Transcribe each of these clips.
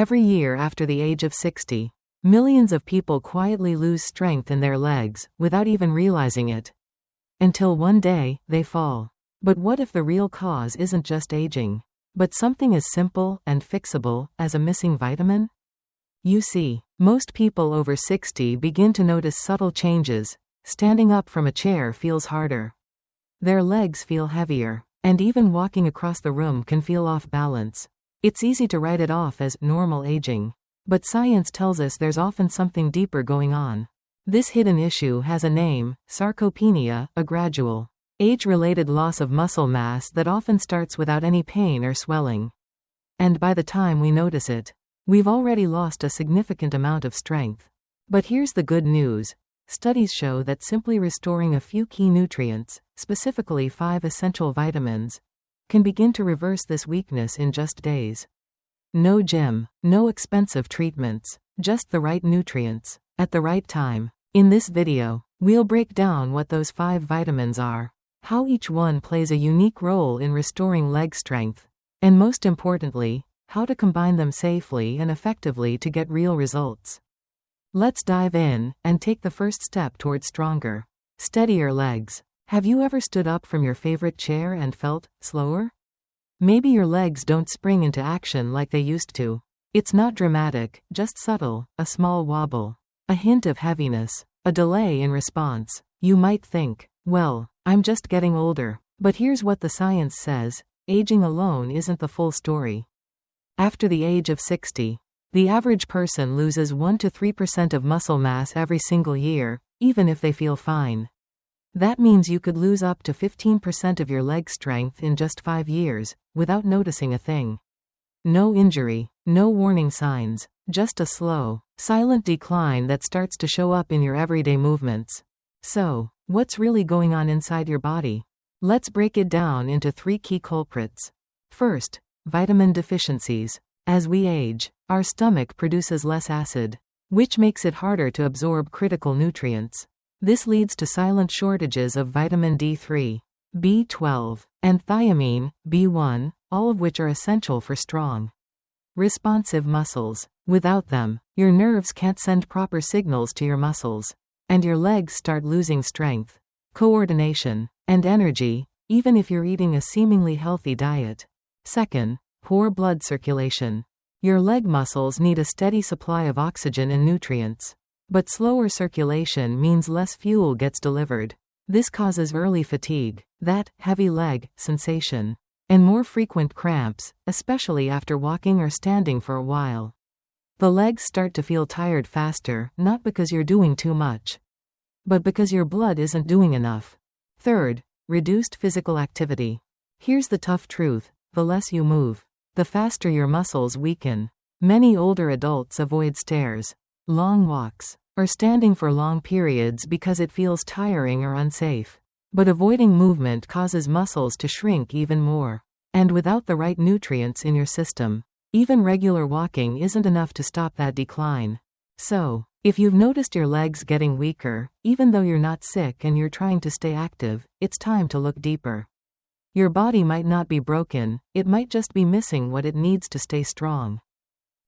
Every year after the age of 60, millions of people quietly lose strength in their legs, without even realizing it. Until one day, they fall. But what if the real cause isn't just aging, but something as simple and fixable as a missing vitamin? You see, most people over 60 begin to notice subtle changes. Standing up from a chair feels harder. Their legs feel heavier, and even walking across the room can feel off balance. It's easy to write it off as normal aging, but science tells us there's often something deeper going on. This hidden issue has a name: sarcopenia, a gradual, age-related loss of muscle mass that often starts without any pain or swelling. And by the time we notice it, we've already lost a significant amount of strength. But here's the good news. Studies show that simply restoring a few key nutrients, specifically 5 essential vitamins, can begin to reverse this weakness in just days. No gym, no expensive treatments, just the right nutrients, at the right time. In this video, we'll break down what those 5 vitamins are, how each one plays a unique role in restoring leg strength, and most importantly, how to combine them safely and effectively to get real results. Let's dive in and take the first step toward stronger, steadier legs. Have you ever stood up from your favorite chair and felt slower? Maybe your legs don't spring into action like they used to. It's not dramatic, just subtle, a small wobble, a hint of heaviness, a delay in response. You might think, well, I'm just getting older. But here's what the science says: aging alone isn't the full story. After the age of 60, the average person loses 1 to 3% of muscle mass every single year, even if they feel fine. That means you could lose up to 15% of your leg strength in just 5 years, without noticing a thing. No injury, no warning signs, just a slow, silent decline that starts to show up in your everyday movements. So, what's really going on inside your body? Let's break it down into 3 key culprits. First, vitamin deficiencies. As we age, our stomach produces less acid, which makes it harder to absorb critical nutrients. This leads to silent shortages of vitamin D3, B12, and thiamine, B1, all of which are essential for strong, responsive muscles. Without them, your nerves can't send proper signals to your muscles, and your legs start losing strength, coordination, and energy, even if you're eating a seemingly healthy diet. Second, poor blood circulation. Your leg muscles need a steady supply of oxygen and nutrients, but slower circulation means less fuel gets delivered. This causes early fatigue, that heavy leg sensation, and more frequent cramps, especially after walking or standing for a while. The legs start to feel tired faster, not because you're doing too much, but because your blood isn't doing enough. Third, reduced physical activity. Here's the tough truth: the less you move, the faster your muscles weaken. Many older adults avoid stairs, long walks, or standing for long periods because it feels tiring or unsafe. But avoiding movement causes muscles to shrink even more. And without the right nutrients in your system, even regular walking isn't enough to stop that decline. So, if you've noticed your legs getting weaker, even though you're not sick and you're trying to stay active, it's time to look deeper. Your body might not be broken, it might just be missing what it needs to stay strong.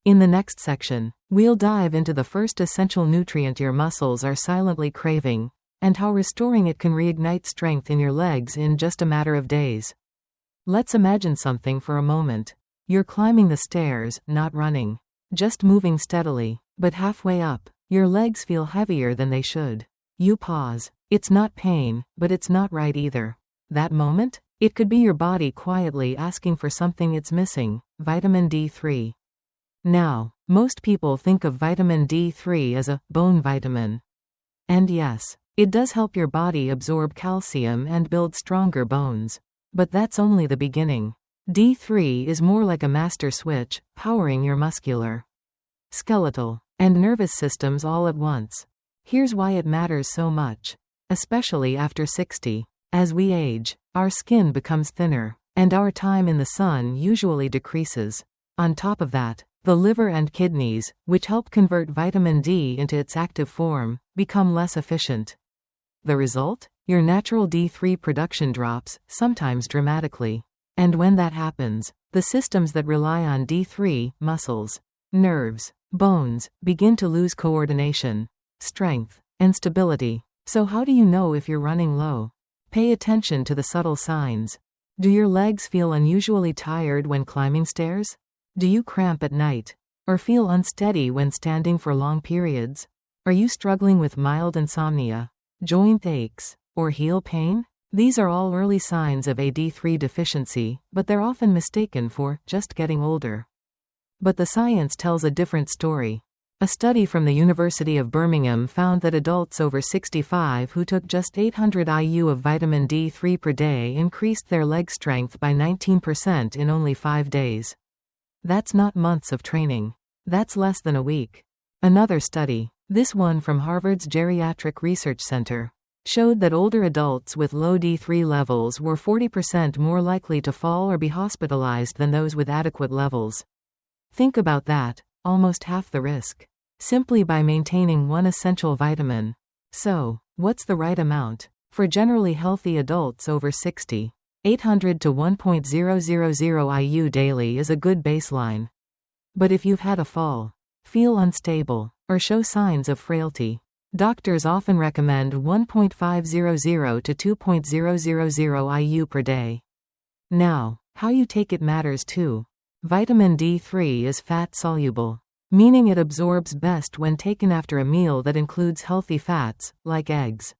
In the next section, we'll dive into the first essential nutrient your muscles are silently craving, and how restoring it can reignite strength in your legs in just a matter of days. Let's imagine something for a moment. You're climbing the stairs, not running, just moving steadily, but halfway up, your legs feel heavier than they should. You pause. It's not pain, but it's not right either. That moment? It could be your body quietly asking for something it's missing: vitamin D3. Now, most people think of vitamin D3 as a bone vitamin. And yes, it does help your body absorb calcium and build stronger bones. But that's only the beginning. D3 is more like a master switch, powering your muscular, skeletal, and nervous systems all at once. Here's why it matters so much, especially after 60. As we age, our skin becomes thinner, and our time in the sun usually decreases. On top of that, the liver and kidneys, which help convert vitamin D into its active form, become less efficient. The result? Your natural D3 production drops, sometimes dramatically. And when that happens, the systems that rely on D3, muscles, nerves, bones, begin to lose coordination, strength, and stability. So how do you know if you're running low? Pay attention to the subtle signs. Do your legs feel unusually tired when climbing stairs? Do you cramp at night? Or feel unsteady when standing for long periods? Are you struggling with mild insomnia, joint aches, or heel pain? These are all early signs of a D3 deficiency, but they're often mistaken for just getting older. But the science tells a different story. A study from the University of Birmingham found that adults over 65 who took just 800 IU of vitamin D3 per day increased their leg strength by 19% in only 5 days. That's not months of training. That's less than a week. Another study, this one from Harvard's Geriatric Research Center, showed that older adults with low D3 levels were 40% more likely to fall or be hospitalized than those with adequate levels. Think about that, almost half the risk, simply by maintaining one essential vitamin. So, what's the right amount? For generally healthy adults over 60, 800 to 1.000 IU daily is a good baseline. But if you've had a fall, feel unstable, or show signs of frailty, doctors often recommend 1.500 to 2.000 IU per day. Now, how you take it matters too. Vitamin D3 is fat-soluble, meaning it absorbs best when taken after a meal that includes healthy fats, like eggs,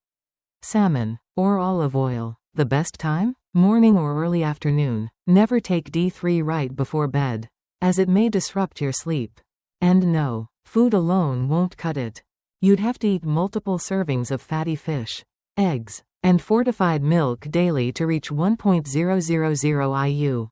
salmon, or olive oil. The best time? Morning or early afternoon. Never take D3 right before bed, as it may disrupt your sleep. And no, food alone won't cut it. You'd have to eat multiple servings of fatty fish, eggs, and fortified milk daily to reach 1.000 IU.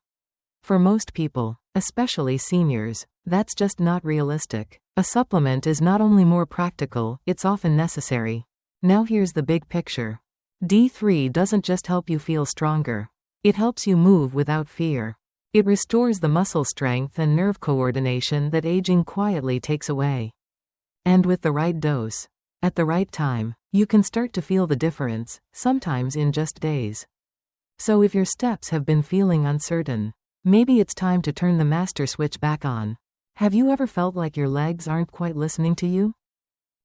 For most people, especially seniors, that's just not realistic. A supplement is not only more practical, it's often necessary. Now here's the big picture. D3 doesn't just help you feel stronger. It helps you move without fear. It restores the muscle strength and nerve coordination that aging quietly takes away. And with the right dose, at the right time, you can start to feel the difference, sometimes in just days. So if your steps have been feeling uncertain, maybe it's time to turn the master switch back on. Have you ever felt like your legs aren't quite listening to you?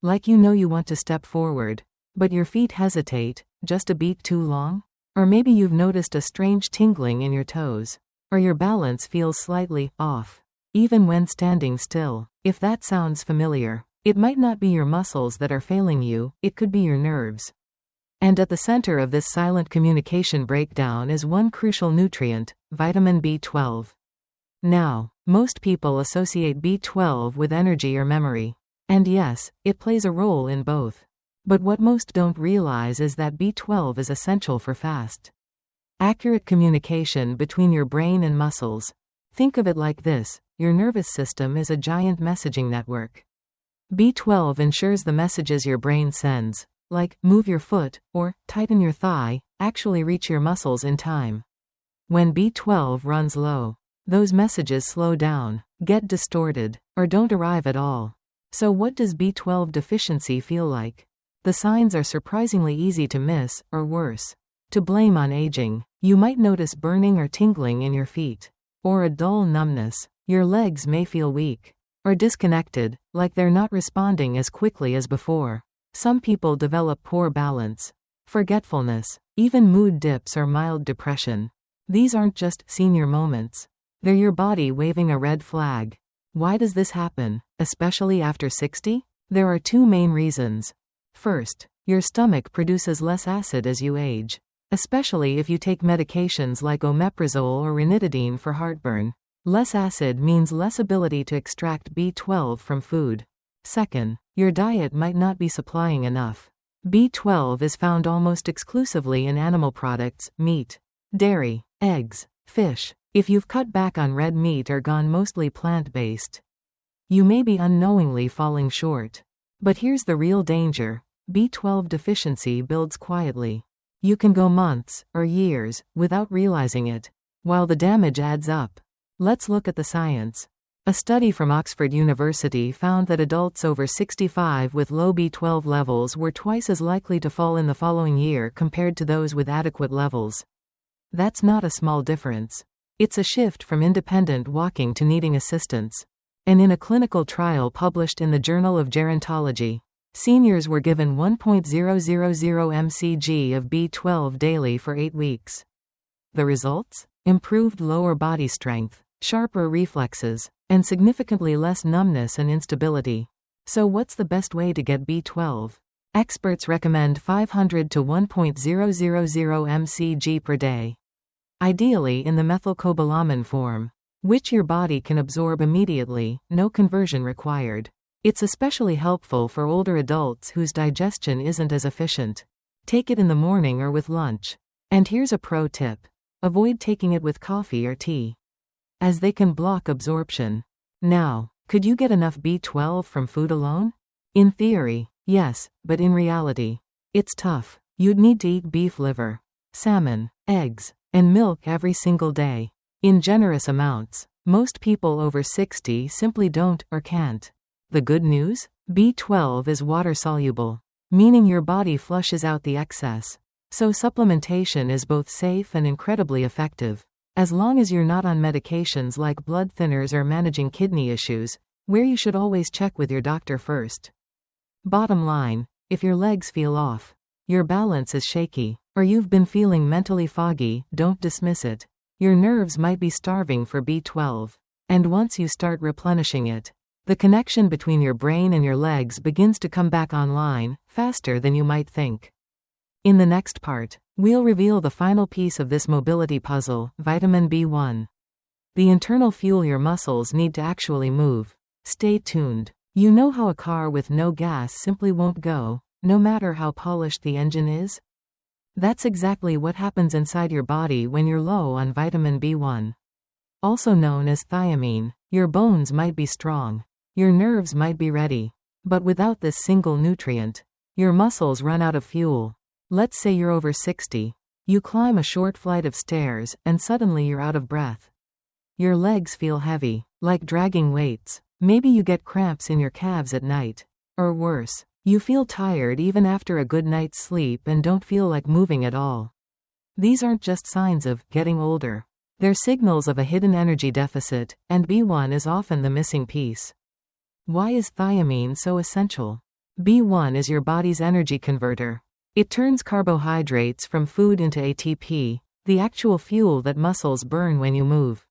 Like you know you want to step forward, but your feet hesitate, just a beat too long? Or maybe you've noticed a strange tingling in your toes, or your balance feels slightly off, even when standing still. If that sounds familiar, it might not be your muscles that are failing you, it could be your nerves. And at the center of this silent communication breakdown is one crucial nutrient, vitamin B12. Now, most people associate B12 with energy or memory. And yes, it plays a role in both. But what most don't realize is that B12 is essential for fast, accurate communication between your brain and muscles. Think of it like this: your nervous system is a giant messaging network. B12 ensures the messages your brain sends, like move your foot or tighten your thigh, actually reach your muscles in time. When B12 runs low, those messages slow down, get distorted, or don't arrive at all. So what does B12 deficiency feel like? The signs are surprisingly easy to miss, or worse, to blame on aging. You might notice burning or tingling in your feet, or a dull numbness. Your legs may feel weak, or disconnected, like they're not responding as quickly as before. Some people develop poor balance, forgetfulness, even mood dips or mild depression. These aren't just senior moments. They're your body waving a red flag. Why does this happen, especially after 60? There are two main reasons. First, your stomach produces less acid as you age, especially if you take medications like omeprazole or ranitidine for heartburn. Less acid means less ability to extract B12 from food. Second, your diet might not be supplying enough. B12 is found almost exclusively in animal products, meat, dairy, eggs, fish. If you've cut back on red meat or gone mostly plant-based, you may be unknowingly falling short. But here's the real danger. B12 deficiency builds quietly. You can go months, or years, without realizing it, while the damage adds up. Let's look at the science. A study from Oxford University found that adults over 65 with low B12 levels were twice as likely to fall in the following year compared to those with adequate levels. That's not a small difference. It's a shift from independent walking to needing assistance. And in a clinical trial published in the Journal of Gerontology, seniors were given 1.000 mcg of B12 daily for 8 weeks. The results? Improved lower body strength, sharper reflexes, and significantly less numbness and instability. So what's the best way to get B12? Experts recommend 500 to 1.000 mcg per day. Ideally in the methylcobalamin form, which your body can absorb immediately, no conversion required. It's especially helpful for older adults whose digestion isn't as efficient. Take it in the morning or with lunch. And here's a pro tip. Avoid taking it with coffee or tea, as they can block absorption. Now, could you get enough B12 from food alone? In theory, yes, but in reality, it's tough. You'd need to eat beef liver, salmon, eggs, and milk every single day. In generous amounts. Most people over 60 simply don't or can't. The good news? B12 is water-soluble, meaning your body flushes out the excess. So supplementation is both safe and incredibly effective. As long as you're not on medications like blood thinners or managing kidney issues, where you should always check with your doctor first. Bottom line, if your legs feel off, your balance is shaky, or you've been feeling mentally foggy, don't dismiss it. Your nerves might be starving for B12. And once you start replenishing it, the connection between your brain and your legs begins to come back online, faster than you might think. In the next part, we'll reveal the final piece of this mobility puzzle, vitamin B1. The internal fuel your muscles need to actually move. Stay tuned. You know how a car with no gas simply won't go, no matter how polished the engine is? That's exactly what happens inside your body when you're low on vitamin B1. Also known as thiamine, your bones might be strong. Your nerves might be ready. But without this single nutrient, your muscles run out of fuel. Let's say you're over 60. You climb a short flight of stairs, and suddenly you're out of breath. Your legs feel heavy, like dragging weights. Maybe you get cramps in your calves at night. Or worse, you feel tired even after a good night's sleep and don't feel like moving at all. These aren't just signs of getting older. They're signals of a hidden energy deficit, and B1 is often the missing piece. Why is thiamine so essential? B1 is your body's energy converter. It turns carbohydrates from food into ATP, the actual fuel that muscles burn when you move.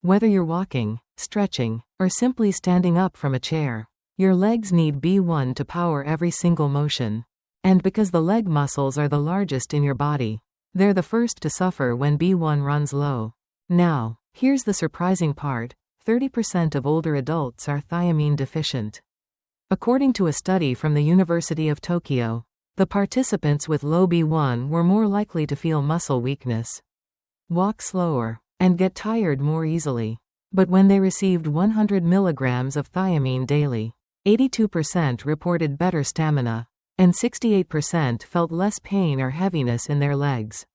Whether you're walking, stretching, or simply standing up from a chair, your legs need B1 to power every single motion. And because the leg muscles are the largest in your body, they're the first to suffer when B1 runs low. Now, here's the surprising part. 30% of older adults are thiamine deficient. According to a study from the University of Tokyo, the participants with low B1 were more likely to feel muscle weakness, walk slower, and get tired more easily. But when they received 100 milligrams of thiamine daily, 82% reported better stamina, and 68% felt less pain or heaviness in their legs.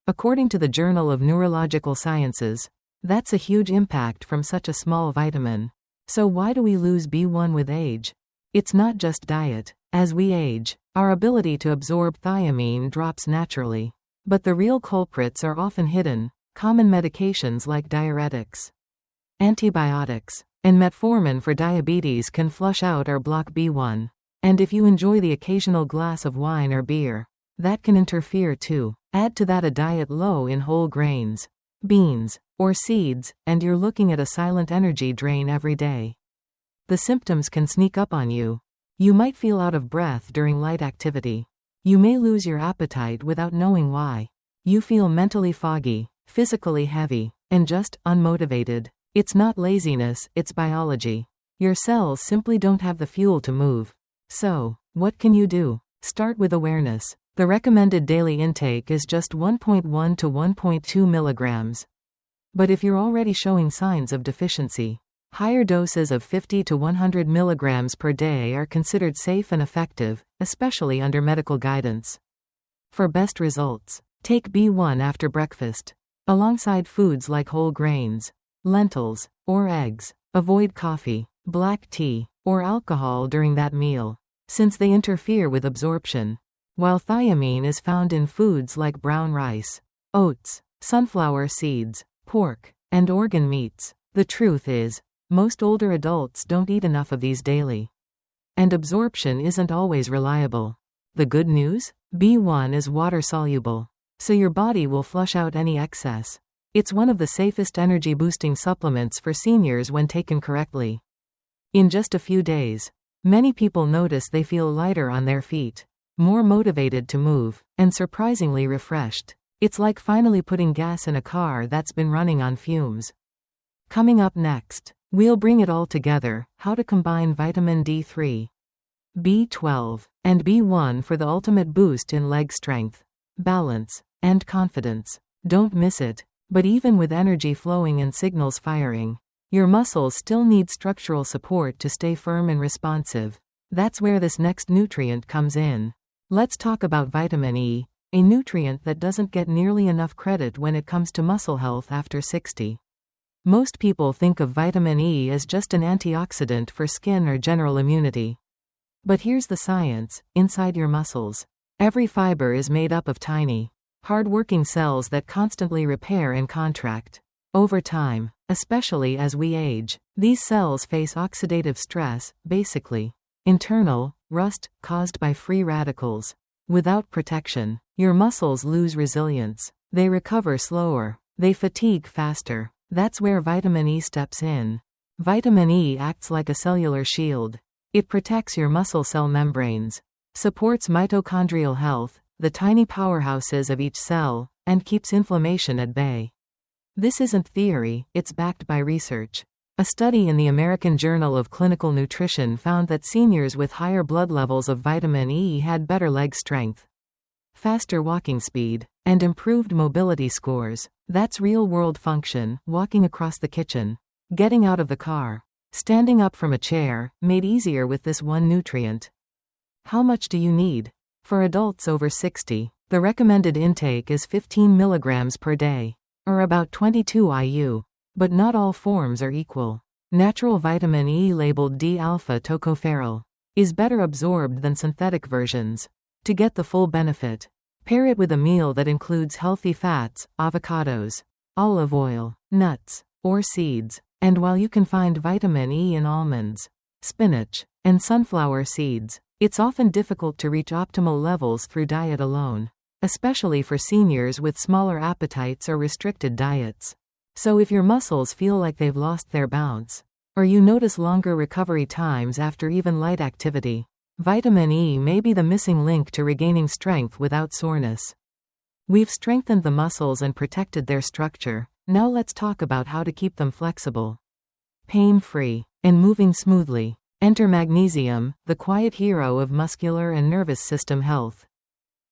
According to the Journal of Neurological Sciences, that's a huge impact from such a small vitamin. So why do we lose B1 with age? It's not just diet. As we age, our ability to absorb thiamine drops naturally. But the real culprits are often hidden. Common medications like diuretics, antibiotics, and metformin for diabetes can flush out or block B1. And if you enjoy the occasional glass of wine or beer, that can interfere too. Add to that a diet low in whole grains, beans, or seeds, and you're looking at a silent energy drain every day. The symptoms can sneak up on you. You might feel out of breath during light activity. You may lose your appetite without knowing why. You feel mentally foggy, physically heavy, and just unmotivated. It's not laziness, it's biology. Your cells simply don't have the fuel to move. So, what can you do? Start with awareness. The recommended daily intake is just 1.1 to 1.2 milligrams. But if you're already showing signs of deficiency, higher doses of 50 to 100 milligrams per day are considered safe and effective, especially under medical guidance. For best results, take B1 after breakfast, alongside foods like whole grains, lentils, or eggs. Avoid coffee, black tea, or alcohol during that meal, since they interfere with absorption. While thiamine is found in foods like brown rice, oats, sunflower seeds, pork, and organ meats, the truth is, Most older adults don't eat enough of these daily. And absorption isn't always reliable. The good news? B1 is water-soluble, so your body will flush out any excess. It's one of the safest energy-boosting supplements for seniors when taken correctly. In just a few days, many people notice they feel lighter on their feet, more motivated to move, and surprisingly refreshed. It's like finally putting gas in a car that's been running on fumes. Coming up next, we'll bring it all together: how to combine vitamin D3, B12, and B1 for the ultimate boost in leg strength, balance, and confidence. Don't miss it. But even with energy flowing and signals firing, your muscles still need structural support to stay firm and responsive. That's where this next nutrient comes in. Let's talk about vitamin E, a nutrient that doesn't get nearly enough credit when it comes to muscle health after 60. Most people think of vitamin E as just an antioxidant for skin or general immunity. But here's the science: inside your muscles, every fiber is made up of tiny, hard-working cells that constantly repair and contract. Over time, especially as we age, these cells face oxidative stress, basically internal rust caused by free radicals. Without protection, your muscles lose resilience. They recover slower. They fatigue faster. That's where vitamin E steps in. Vitamin E acts like a cellular shield. It protects your muscle cell membranes, supports mitochondrial health, the tiny powerhouses of each cell, and keeps inflammation at bay. This isn't theory, it's backed by research. A study in the American Journal of Clinical Nutrition found that seniors with higher blood levels of vitamin E had better leg strength, faster walking speed, and improved mobility scores. That's real-world function: walking across the kitchen, getting out of the car, standing up from a chair, made easier with this one nutrient. How much do you need? For adults over 60, the recommended intake is 15 milligrams per day, or about 22 IU. But not all forms are equal. Natural vitamin E labeled D-alpha tocopherol is better absorbed than synthetic versions. To get the full benefit, pair it with a meal that includes healthy fats, avocados, olive oil, nuts, or seeds. And while you can find vitamin E in almonds, spinach, and sunflower seeds, it's often difficult to reach optimal levels through diet alone, especially for seniors with smaller appetites or restricted diets. So if your muscles feel like they've lost their bounce, or you notice longer recovery times after even light activity, vitamin E may be the missing link to regaining strength without soreness. We've strengthened the muscles and protected their structure. Now let's talk about how to keep them flexible, pain-free, and moving smoothly. Enter magnesium, the quiet hero of muscular and nervous system health.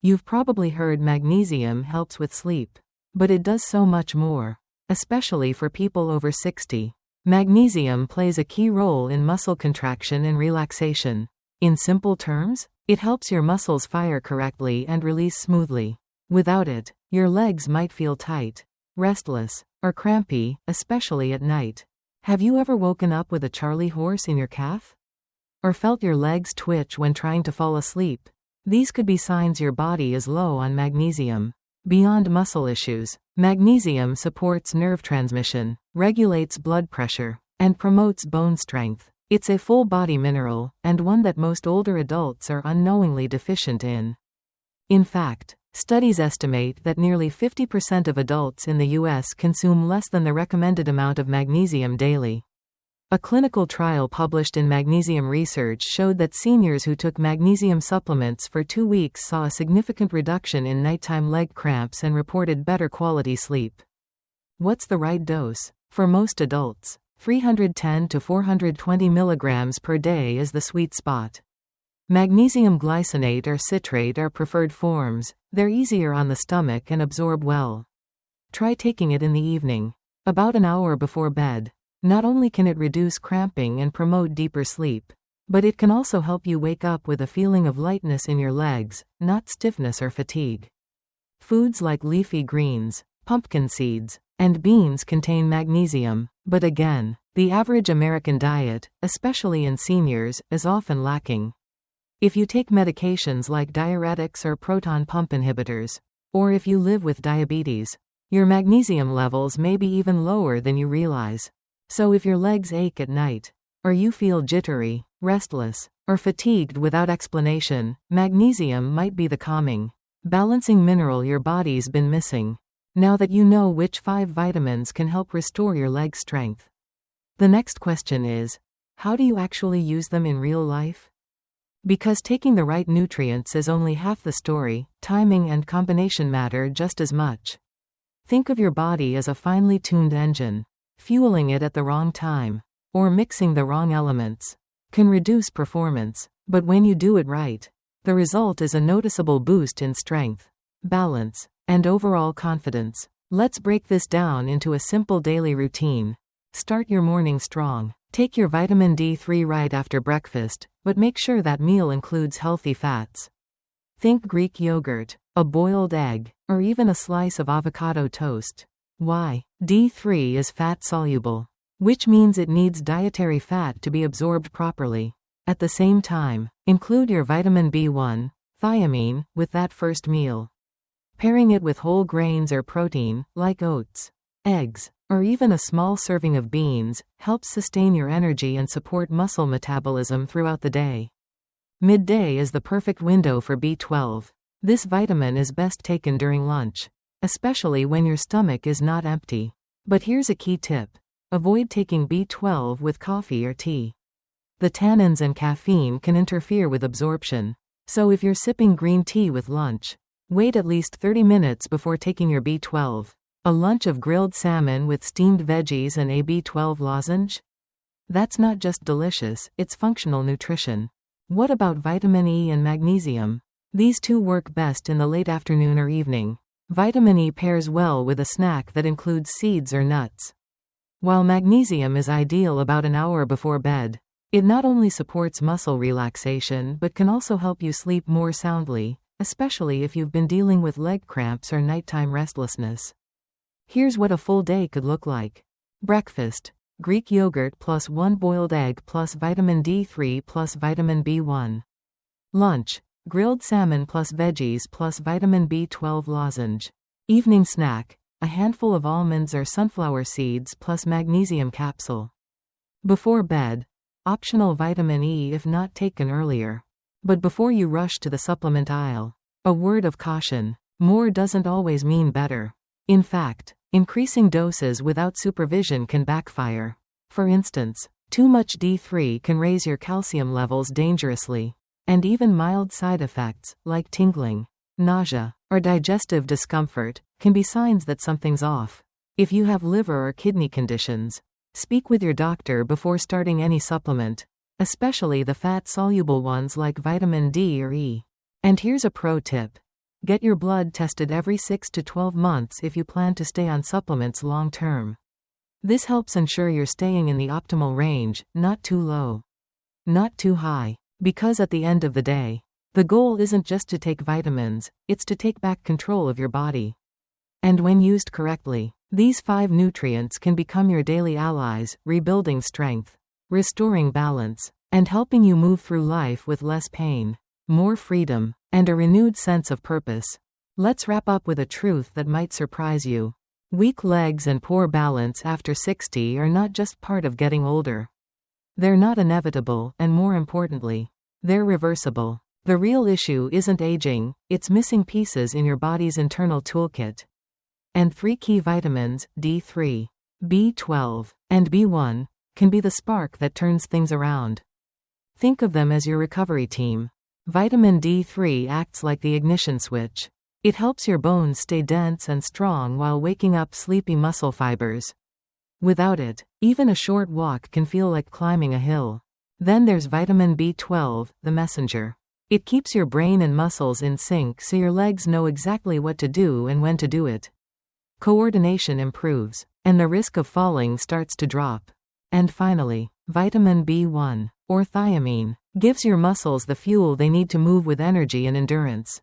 You've probably heard magnesium helps with sleep, but it does so much more. Especially for people over 60, magnesium plays a key role in muscle contraction and relaxation. In simple terms, it helps your muscles fire correctly and release smoothly. Without it, your legs might feel tight, restless, or crampy, especially at night. Have you ever woken up with a Charlie horse in your calf? Or felt your legs twitch when trying to fall asleep? These could be signs your body is low on magnesium. Beyond muscle issues, magnesium supports nerve transmission, regulates blood pressure, and promotes bone strength. It's a full-body mineral, and one that most older adults are unknowingly deficient in. In fact, studies estimate that nearly 50% of adults in the U.S. consume less than the recommended amount of magnesium daily. A clinical trial published in Magnesium Research showed that seniors who took magnesium supplements for 2 weeks saw a significant reduction in nighttime leg cramps and reported better quality sleep. What's the right dose? For most adults, 310 to 420 milligrams per day is the sweet spot. Magnesium glycinate or citrate are preferred forms. They're easier on the stomach and absorb well. Try taking it in the evening, about an hour before bed. Not only can it reduce cramping and promote deeper sleep, but it can also help you wake up with a feeling of lightness in your legs, not stiffness or fatigue. Foods like leafy greens, pumpkin seeds, and beans contain magnesium, but again, the average American diet, especially in seniors, is often lacking. If you take medications like diuretics or proton pump inhibitors, or if you live with diabetes, your magnesium levels may be even lower than you realize. So if your legs ache at night, or you feel jittery, restless, or fatigued without explanation, magnesium might be the calming, balancing mineral your body's been missing. Now that you know which 5 vitamins can help restore your leg strength, the next question is, how do you actually use them in real life? Because taking the right nutrients is only half the story, timing and combination matter just as much. Think of your body as a finely tuned engine. Fueling it at the wrong time, or mixing the wrong elements, can reduce performance, but when you do it right, the result is a noticeable boost in strength, balance, and overall confidence. Let's break this down into a simple daily routine. Start your morning strong. Take your vitamin D3 right after breakfast, but make sure that meal includes healthy fats. Think Greek yogurt, a boiled egg, or even a slice of avocado toast. Why? D3 is fat-soluble, which means it needs dietary fat to be absorbed properly. At the same time, include your vitamin B1, thiamine, with that first meal. Pairing it with whole grains or protein, like oats, eggs, or even a small serving of beans, helps sustain your energy and support muscle metabolism throughout the day. Midday is the perfect window for B12. This vitamin is best taken during lunch, especially when your stomach is not empty. But here's a key tip. Avoid taking B12 with coffee or tea. The tannins and caffeine can interfere with absorption. So if you're sipping green tea with lunch, wait at least 30 minutes before taking your B12. A lunch of grilled salmon with steamed veggies and a B12 lozenge? That's not just delicious, it's functional nutrition. What about vitamin E and magnesium? These two work best in the late afternoon or evening. Vitamin E pairs well with a snack that includes seeds or nuts, while magnesium is ideal about an hour before bed. It not only supports muscle relaxation but can also help you sleep more soundly, especially if you've been dealing with leg cramps or nighttime restlessness. Here's what a full day could look like. Breakfast: Greek yogurt plus 1 boiled egg plus vitamin D3 plus vitamin B1. Lunch: grilled salmon plus veggies plus vitamin B12 lozenge. Evening snack: a handful of almonds or sunflower seeds plus magnesium capsule. Before bed: optional vitamin E if not taken earlier. But before you rush to the supplement aisle, a word of caution: more doesn't always mean better. In fact, increasing doses without supervision can backfire. For instance, too much D3 can raise your calcium levels dangerously, and even mild side effects, like tingling, nausea, or digestive discomfort, can be signs that something's off. If you have liver or kidney conditions, speak with your doctor before starting any supplement, especially the fat-soluble ones like vitamin D or E. And here's a pro tip. Get your blood tested every 6 to 12 months if you plan to stay on supplements long term. This helps ensure you're staying in the optimal range, not too low, not too high. Because at the end of the day, the goal isn't just to take vitamins, it's to take back control of your body. And when used correctly, these 5 nutrients can become your daily allies, rebuilding strength, restoring balance, and helping you move through life with less pain, more freedom, and a renewed sense of purpose. Let's wrap up with a truth that might surprise you. Weak legs and poor balance after 60 are not just part of getting older. They're not inevitable, and more importantly, they're reversible. The real issue isn't aging, it's missing pieces in your body's internal toolkit. And 3 key vitamins, D3, B12, and B1, can be the spark that turns things around. Think of them as your recovery team. Vitamin D3 acts like the ignition switch. It helps your bones stay dense and strong while waking up sleepy muscle fibers. Without it, even a short walk can feel like climbing a hill. Then there's vitamin B12, the messenger. It keeps your brain and muscles in sync so your legs know exactly what to do and when to do it. Coordination improves, and the risk of falling starts to drop. And finally, vitamin B1, or thiamine, gives your muscles the fuel they need to move with energy and endurance.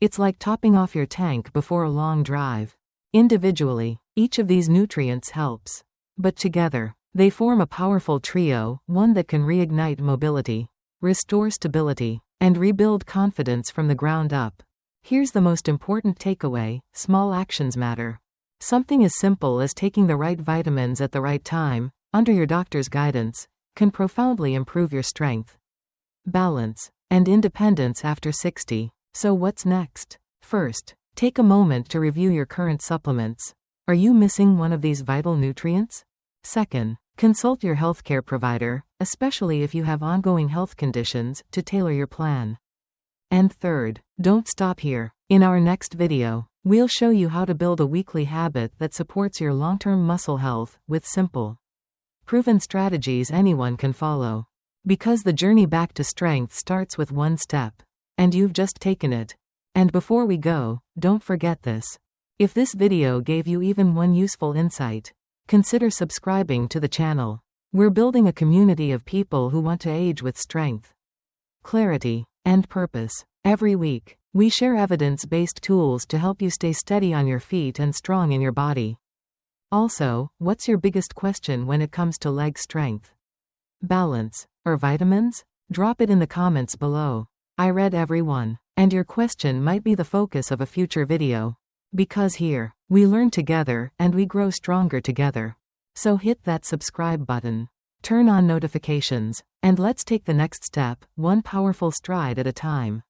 It's like topping off your tank before a long drive. Individually, each of these nutrients helps. But together, they form a powerful trio, one that can reignite mobility, restore stability, and rebuild confidence from the ground up. Here's the most important takeaway: small actions matter. Something as simple as taking the right vitamins at the right time, under your doctor's guidance, can profoundly improve your strength, balance, and independence after 60. So what's next? First, take a moment to review your current supplements. Are you missing one of these vital nutrients? Second, consult your healthcare provider, especially if you have ongoing health conditions, to tailor your plan. And third, don't stop here. In our next video, we'll show you how to build a weekly habit that supports your long-term muscle health with simple, proven strategies anyone can follow. Because the journey back to strength starts with one step. And you've just taken it. And before we go, don't forget this. If this video gave you even one useful insight, consider subscribing to the channel. We're building a community of people who want to age with strength, clarity, and purpose. Every week, we share evidence-based tools to help you stay steady on your feet and strong in your body. Also, what's your biggest question when it comes to leg strength, balance, or vitamins? Drop it in the comments below. I read every one, and your question might be the focus of a future video. Because here, we learn together and we grow stronger together. So hit that subscribe button, turn on notifications, and let's take the next step, one powerful stride at a time.